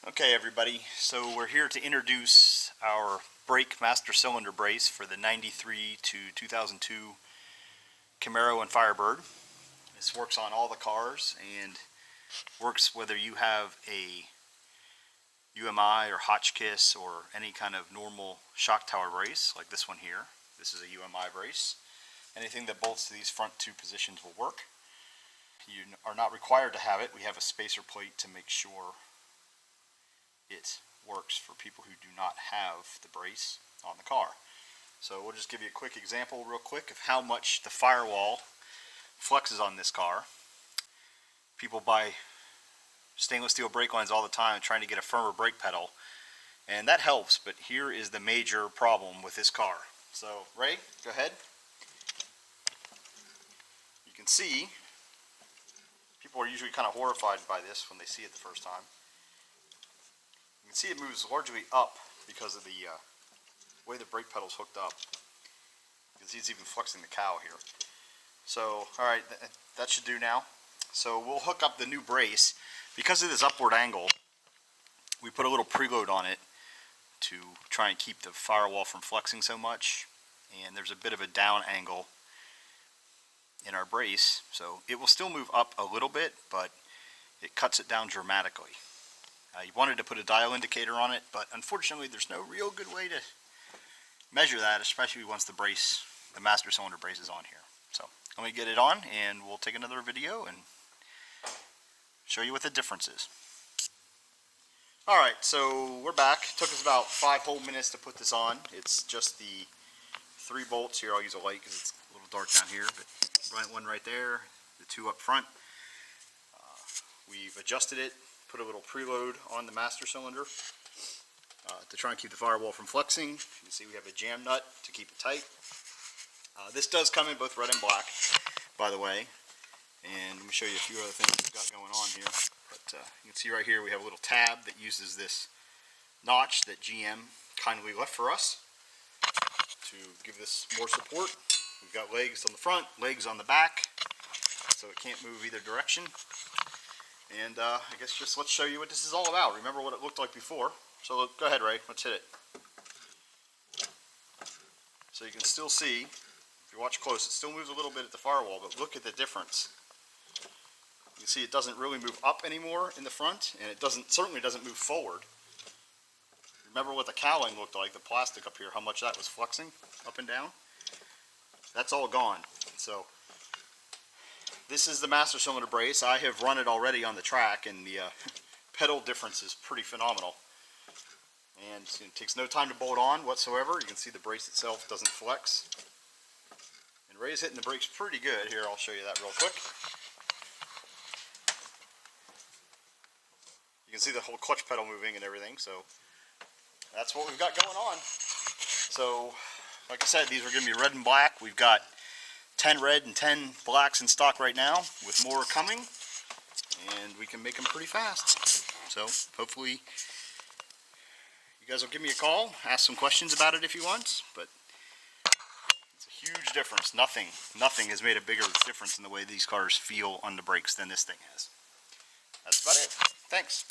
Okay everybody, so we're here to introduce our brake master cylinder brace for the 93 to 2002 Camaro and Firebird. This works on all the cars and works whether you have a UMI or Hotchkiss or any kind of normal shock tower brace like this one here. This is a UMI brace. Anything that bolts to these front two positions will work. You are not required to have it. We have a spacer plate to make sure it works for people who do not have the brace on the car. So we'll just give you a quick example real quick of how much the firewall flexes on this car. People buy stainless steel brake lines all the time trying to get a firmer brake pedal, and that helps, but here is the major problem with this car. So Ray, go ahead. You can see people are usually kind of horrified by this when they see it the first time. You can see it moves largely up because of the way the brake pedal's hooked up. You can see it's even flexing the cowl here. So, alright, that should do now. So we'll hook up the new brace. Because of this upward angle, we put a little preload on it to try and keep the firewall from flexing so much. And there's a bit of a down angle in our brace, so it will still move up a little bit, but it cuts it down dramatically. You wanted to put a dial indicator on it, but unfortunately there's no real good way to measure that, especially once the brace, the master cylinder brace is on here. So let me get it on and we'll take another video and show you what the difference is. Alright, so we're back. It took us about 5 whole minutes to put this on. It's just the 3 bolts here. I'll use a light because it's a little dark down here, but one right there, the 2 up front. We've adjusted it, put a little preload on the master cylinder to try and keep the firewall from flexing. You can see we have a jam nut to keep it tight. This does come in both red and black, by the way, and let me show you a few other things we've got going on here. But you can see right here we have a little tab that uses this notch that GM kindly left for us to give this more support. We've got legs on the front, legs on the back, so it can't move either direction. And I guess just let's show you what this is all about. Remember what it looked like before. So go ahead, Ray, let's hit it. So you can still see, if you watch close, it still moves a little bit at the firewall, but look at the difference. You can see it doesn't really move up anymore in the front, and it certainly doesn't move forward. Remember what the cowling looked like, the plastic up here, how much that was flexing up and down? That's all gone. So this is the master cylinder brace. I have run it already on the track, and the pedal difference is pretty phenomenal. And it takes no time to bolt on whatsoever. You can see the brace itself doesn't flex. And Ray's hitting the brakes pretty good. Here, I'll show you that real quick. You can see the whole clutch pedal moving and everything. So that's what we've got going on. So like I said, these are going to be red and black. We've got 10 red and 10 blacks in stock right now, with more coming, and we can make them pretty fast. So hopefully you guys will give me a call, ask some questions about it if you want, but it's a huge difference. Nothing has made a bigger difference in the way these cars feel on the brakes than this thing has. That's about it. Thanks.